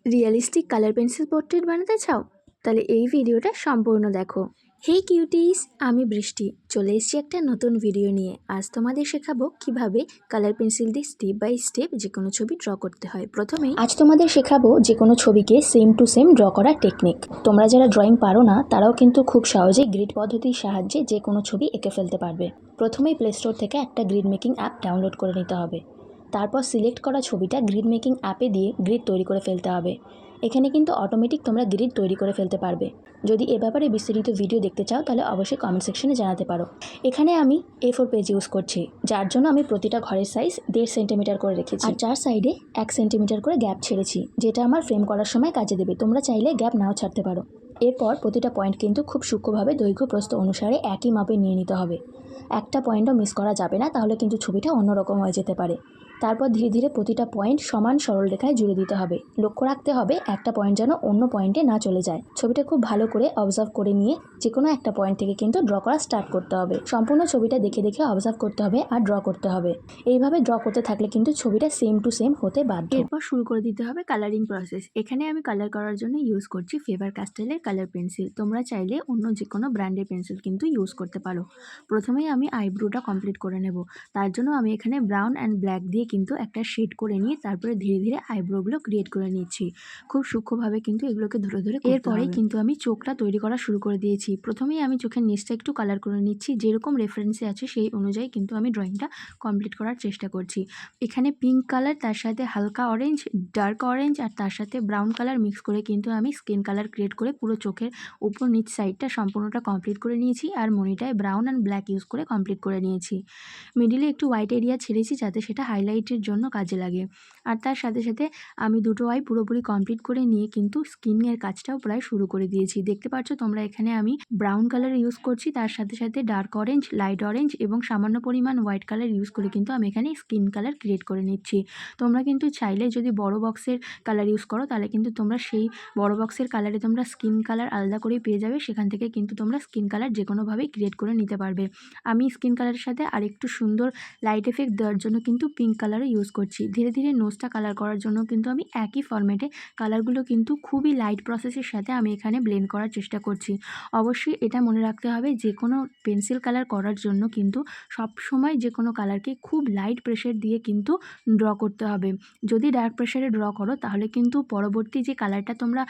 Realistic colour pencil portrait বানাতে চাও? তাহলে এই ভিডিওটা সম্পূর্ণ দেখো। হেই কিউটিস, আমি বৃষ্টি চলে এসেছি একটা নতুন ভিডিও নিয়ে। আজ তোমাদের শেখাবো কিভাবে কালার পেন্সিল দিয়ে স্টেপ বাই স্টেপ যে কোনো ছবি ড্র করতে হয়। প্রথমেই আজ তোমাদের শেখাবো যে কোনো ছবিকে সেম টু সেম ড্র করার টেকনিক। তোমরা যারা ড্রয়িং পারো না তারাও কিন্তু খুব সহজেই গ্রিড পদ্ধতির সাহায্যে যে কোনো ছবি এঁকে ফেলতে পারবে। প্রথমেই প্লে স্টোর থেকে একটা গ্রিড মেকিং অ্যাপ ডাউনলোড করে নিতে হবে। তারপর সিলেক্ট করা ছবিটা গ্রিড মেকিং অ্যাপে দিয়ে গ্রিড তৈরি করে ফেলতে হবে। এখানে কিন্তু অটোমেটিক তোমরা গ্রিড তৈরি করে ফেলতে পারবে। যদি এ ব্যাপারে বিস্তারিত ভিডিও দেখতে চাও তাহলে অবশ্যই কমেন্ট সেকশনে জানাতে পারো। এখানে আমি A4 পেজ ইউজ করছি, যার জন্য আমি প্রতিটা ঘরের সাইজ 1.5 সেন্টিমিটার করে রেখেছি আর 4 সাইডে 1 সেন্টিমিটার করে গ্যাপ ছেড়েছি, যেটা আমার ফ্রেম করার সময় কাজে দেবে। তোমরা চাইলে গ্যাপ নাও ছাড়তে পারো। এরপর প্রতিটা পয়েন্ট কিন্তু খুব সূক্ষ্মভাবে দৈর্ঘ্য প্রস্থ অনুসারে একই মাপে নিয়ে নিতে হবে। একটা পয়েন্টও মিস করা যাবে না, তাহলে কিন্তু ছবিটা অন্যরকম হয়ে যেতে পারে। তারপর ধীরে ধীরে প্রতিটা পয়েন্ট সমান সরল রেখায় জুড়ে দিতে হবে। লক্ষ্য রাখতে হবে একটা পয়েন্ট যেন অন্য পয়েন্টে না চলে যায়। ছবিটা খুব ভালো করে অবজার্ভ করে নিয়ে যে কোনো একটা পয়েন্ট থেকে কিন্তু ড্র করা স্টার্ট করতে হবে। সম্পূর্ণ ছবিটা দেখে দেখে অবজার্ভ করতে হবে আর ড্র করতে হবে। এইভাবে ড্র করতে থাকলে কিন্তু ছবিটা সেম টু সেম হতে বাধ্য। এরপর শুরু করে দিতে হবে কালারিং প্রসেস। এখানে আমি কালার করার জন্য ইউজ করছি ফেভার ক্যাস্টেলের কালার পেন্সিল। তোমরা চাইলে অন্য যে কোনো ব্র্যান্ডের পেন্সিল কিন্তু ইউজ করতে পারো। প্রথমেই আমি আইব্রোটা কমপ্লিট করে নেব। তার জন্য আমি এখানে ব্রাউন অ্যান্ড ব্ল্যাক দিয়ে কিন্তু একটা শেড করে নিয়ে তারপরে ধীরে ধীরে আইব্রোগুলো ক্রিয়েট করে নিচ্ছি। খুব সূক্ষ্মভাবে কিন্তু এগুলোকে ধরে ধরে এরপরেই কিন্তু আমি চোখটা তৈরি করা শুরু করে দিয়েছি। প্রথমেই আমি চোখের নিচটা একটু কালার করে নিচ্ছি, যেরকম রেফারেন্সে আছে সেই অনুযায়ী কিন্তু আমি ড্রয়িংটা কমপ্লিট করার চেষ্টা করছি। এখানে পিঙ্ক কালার, তার সাথে হালকা অরেঞ্জ, ডার্ক অরেঞ্জ আর তার সাথে ব্রাউন কালার মিক্স করে কিন্তু আমি স্কিন কালার ক্রিয়েট করে পুরো চোখের উপর নিচ সাইডটা সম্পূর্ণটা কমপ্লিট করে নিয়েছি। আর মনিটায় ব্রাউন অ্যান্ড ব্ল্যাক ইউজ করে কমপ্লিট করে নিয়েছি। মিডিলে একটু হোয়াইট এরিয়া ছেড়েছি যাতে সেটা হাইলাইটের জন্য কাজে লাগে। আর তার সাথে সাথে আমি দুটো আই পুরোপুরি কমপ্লিট করে নিয়ে কিন্তু স্কিনের কাজটাও প্রায় শুরু করে দিয়েছি। দেখতে পাচ্ছ তোমরা এখানে আমি ব্রাউন কালার ইউজ করছি, তার সাথে সাথে ডার্ক অরেঞ্জ, লাইট অরেঞ্জ এবং সামান্য পরিমাণ হোয়াইট কালার ইউজ করে কিন্তু আমি এখানে স্কিন কালার ক্রিয়েট করে নিচ্ছি। তোমরা কিন্তু চাইলে যদি বড় বক্সের কালার ইউজ করো তাহলে কিন্তু তোমরা সেই বড় বক্সের কালারে তোমরা স্কিন কালার আলাদা করেই পেয়ে যাবে। সেখান থেকে কিন্তু তোমরা স্কিন কালার যে কোনোভাবেই ক্রিয়েট করে নিতে পারবে। আমি স্কিন কালারের সাথে আরেকটু সুন্দর লাইট এফেক্ট দেওয়ার জন্য কিন্তু পিঙ্ক কালারও ইউজ করছি। ধীরে ধীরে নোজটা কালার করার জন্য কিন্তু আমি একই ফরম্যাটে কালারগুলো কিন্তু খুবই লাইট প্রসেসের সাথে আমি এখানে ব্লেন্ড করার চেষ্টা করছি। অবশ্যই এটা মনে রাখতে হবে যে কোনো পেন্সিল কালার করার জন্য কিন্তু সবসময় যে কোনো কালারকে খুব লাইট প্রেশার দিয়ে কিন্তু ড্র করতে হবে। যদি ডার্ক প্রেশারে ড্র করো তাহলে কিন্তু পরবর্তী যে কালারটা তোমরা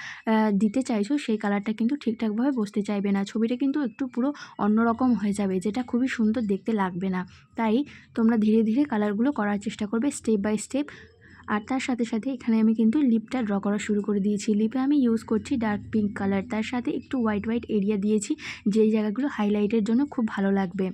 দিতে চাইছো সেই কালারটা কিন্তু ঠিকঠাকভাবে বসতে চাইবে না। ছবিটা কিন্তু একটু পুরো অন্যরকম হয়ে যাবে, যেটা খুবই সুন্দর দেখতে লাগবে না। তাই তোমরা ধীরে ধীরে কালারগুলো করার চেষ্টা করবে স্টেপ বাই স্টেপ। আর তার সাথে সাথে এখানে আমি কিন্তু লিপটা ড্র করা শুরু করে দিয়েছি। লিপে আমি ইউজ করছি ডার্ক পিঙ্ক কালার, তার সাথে একটু হোয়াইট হোয়াইট এরিয়া দিয়েছি, যেই জায়গাগুলো হাইলাইটের জন্য খুব ভালো লাগবে।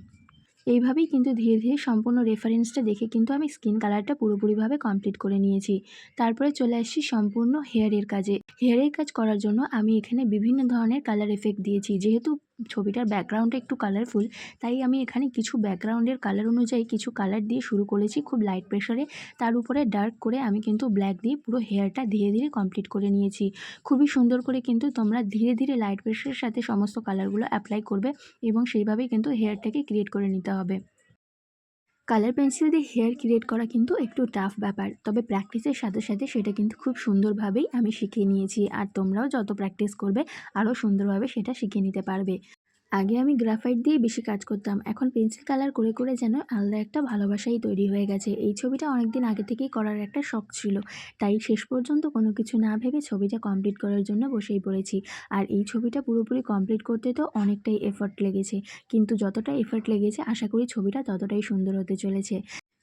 এইভাবেই কিন্তু ধীরে ধীরে সম্পূর্ণ রেফারেন্সটা দেখে কিন্তু আমি স্কিন কালারটা পুরোপুরিভাবে কমপ্লিট করে নিয়েছি। তারপরে চলে আসছি সম্পূর্ণ হেয়ারের কাজে। হেয়ারের কাজ করার জন্য আমি এখানে বিভিন্ন ধরনের কালার এফেক্ট দিয়েছি। যেহেতু ছবিটার ব্যাকগ্রাউন্ডটা একটু কালারফুল, তাই আমি এখানে কিছু ব্যাকগ্রাউন্ডের কালার অনুযায়ী কিছু কালার দিয়ে শুরু করেছি খুব লাইট প্রেশারে। তার উপরে ডার্ক করে আমি কিন্তু ব্ল্যাক দিয়ে পুরো হেয়ারটা ধীরে ধীরে কমপ্লিট করে নিয়েছি। খুবই সুন্দর করে কিন্তু তোমরা ধীরে ধীরে লাইট প্রেশারের সাথে সমস্ত কালারগুলো অ্যাপ্লাই করবে এবং সেইভাবেই কিন্তু হেয়ারটাকে ক্রিয়েট করে নিতে হবে। কালার পেন্সিল দিয়ে হেয়ার ক্রিয়েট করা কিন্তু একটু টাফ ব্যাপার, তবে প্র্যাকটিসের সাথে সাথে সেটা কিন্তু খুব সুন্দরভাবেই আমি শিখিয়ে নিয়েছি। আর তোমরাও যত প্র্যাকটিস করবে আরও সুন্দরভাবে সেটা শিখে নিতে পারবে। আগে আমি গ্রাফাইট দিয়ে বেশি কাজ করতাম, এখন পেন্সিল কালার করে করে যেন আলাদা একটা ভালোবাসাই তৈরি হয়ে গেছে। এই ছবিটা অনেকদিন আগে থেকেই করার একটা শখ ছিল, তাই শেষ পর্যন্ত কোনো কিছু না ভেবে ছবিটা কমপ্লিট করার জন্য বসেই পড়েছি। আর এই ছবিটা পুরোপুরি কমপ্লিট করতে তো অনেকটাই এফর্ট লেগেছে, কিন্তু যতটা এফর্ট লেগেছে আশা করি ছবিটা ততটাই সুন্দর হতে চলেছে।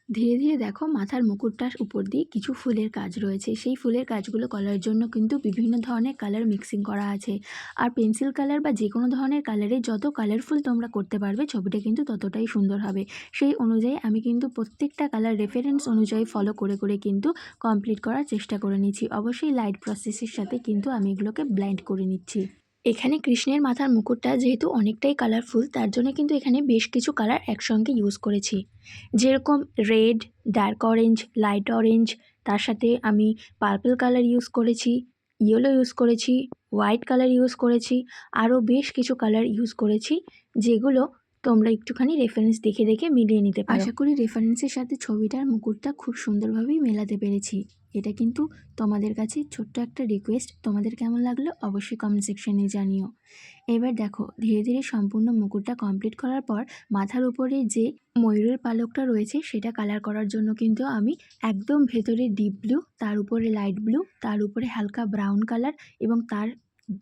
ধীরে ধীরে দেখো মাথার মুকুটটার উপর দিয়ে কিছু ফুলের কাজ রয়েছে, সেই ফুলের কাজগুলো করার জন্য কিন্তু বিভিন্ন ধরনের কালার মিক্সিং করা আছে। আর পেন্সিল কালার বা যে কোনো ধরনের কালারে যত কালারফুল তোমরা করতে পারবে ছবিটা কিন্তু ততটাই সুন্দর হবে। সেই অনুযায়ী আমি কিন্তু প্রত্যেকটা কালার রেফারেন্স অনুযায়ী ফলো করে করে কিন্তু কমপ্লিট করার চেষ্টা করে নিচ্ছি। অবশ্যই লাইট প্রসেসের সাথে কিন্তু আমি এগুলোকে ব্লেন্ড করে নিচ্ছি। এখানে কৃষ্ণের মাথার মুকুটটা যেহেতু অনেকটাই কালারফুল, তার জন্য কিন্তু এখানে বেশ কিছু কালার একসঙ্গে ইউজ করেছি, যেরকম red, dark orange, light orange, তার সাথে আমি পার্পল কালার ইউজ করেছি, ইয়েলো ইউজ করেছি, হোয়াইট কালার ইউজ করেছি, আরও বেশ কিছু কালার ইউজ করেছি, যেগুলো তোমরা একটুখানি রেফারেন্স দেখে দেখে মিলিয়ে নিতে পারো। আশা করি রেফারেন্সের সাথে ছবিটার মুকুটটা খুব সুন্দরভাবেই মেলাতে পেরেছি। এটা কিন্তু তোমাদের কাছে ছোট্ট একটা রিকোয়েস্ট, তোমাদের কেমন লাগলো অবশ্যই কমেন্ট সেকশনে জানিও। এবার দেখো ধীরে ধীরে সম্পূর্ণ মুকুটটা কমপ্লিট করার পর মাথার উপরে যে ময়ূরের পালকটা রয়েছে সেটা কালার করার জন্য কিন্তু আমি একদম ভেতরে ডিপ ব্লু, তার উপরে লাইট ব্লু, তার উপরে হালকা ব্রাউন কালার এবং তার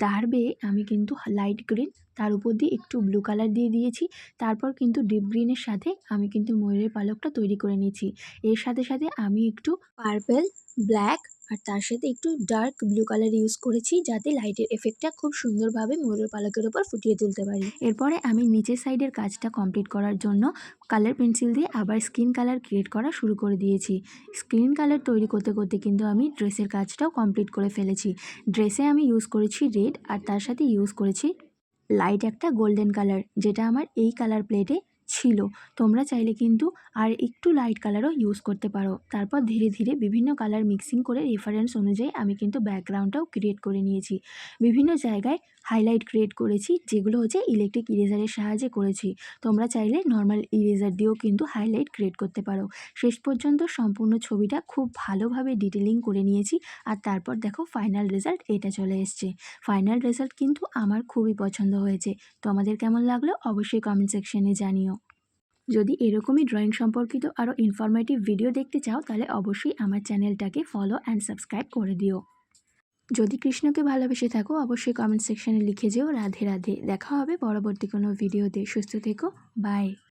দাঁড় বেয়ে আমি কিন্তু লাইট গ্রিন, তার উপর দিয়ে একটু ব্লু কালার দিয়ে দিয়েছি। তারপর কিন্তু ডিপ গ্রিনের সাথে আমি কিন্তু ময়ূরের পালকটা তৈরি করে নিয়েছি। এর সাথে সাথে আমি একটু পার্পল, ব্ল্যাক আর তার সাথে একটু ডার্ক ব্লু কালার ইউজ করেছি, যাতে লাইটের এফেক্টটা খুব সুন্দরভাবে ময়ূরের পালকের ওপর ফুটিয়ে তুলতে পারি। এরপরে আমি নিচের সাইডের কাজটা কমপ্লিট করার জন্য কালার পেন্সিল দিয়ে আবার স্কিন কালার ক্রিয়েট করা শুরু করে দিয়েছি। স্কিন কালার তৈরি করতে করতে কিন্তু আমি ড্রেসের কাজটাও কমপ্লিট করে ফেলেছি। ড্রেসে আমি ইউজ করেছি রেড আর তার সাথে ইউজ করেছি লাইট একটা গোল্ডেন কালার, যেটা আমার এই কালার প্লেটে ছিল। তোমরা চাইলে কিন্তু আর একটু লাইট কালারও ইউজ করতে পারো। তারপর ধীরে ধীরে বিভিন্ন কালার মিক্সিং করে রেফারেন্স অনুযায়ী আমি কিন্তু ব্যাকগ্রাউন্ডটাও ক্রিয়েট করে নিয়েছি। বিভিন্ন জায়গায় হাইলাইট ক্রিয়েট করেছি, যেগুলো হচ্ছে ইলেকট্রিক ইরেজারের সাহায্যে করেছি। তোমরা চাইলে নর্মাল ইরেজার দিয়েও কিন্তু হাইলাইট ক্রিয়েট করতে পারো। শেষ পর্যন্ত সম্পূর্ণ ছবিটা খুব ভালোভাবে ডিটেলিং করে নিয়েছি। আর তারপর দেখো ফাইনাল রেজাল্ট এটা চলে এসছে। ফাইনাল রেজাল্ট কিন্তু আমার খুবই পছন্দ হয়েছে। তোমাদের কেমন লাগলো অবশ্যই কমেন্ট সেকশনে জানিও। যদি এরকমই ড্রয়িং সম্পর্কিত আরও ইনফরমেটিভ ভিডিও দেখতে চাও তাহলে অবশ্যই আমার চ্যানেলটাকে ফলো অ্যান্ড সাবস্ক্রাইব করে দিও। যদি কৃষ্ণকে ভালোবেসে থাকো অবশ্যই কমেন্ট সেকশনে লিখে যেও রাধে রাধে। দেখা হবে পরবর্তী কোনো ভিডিওতে। সুস্থ থেকো, বাই।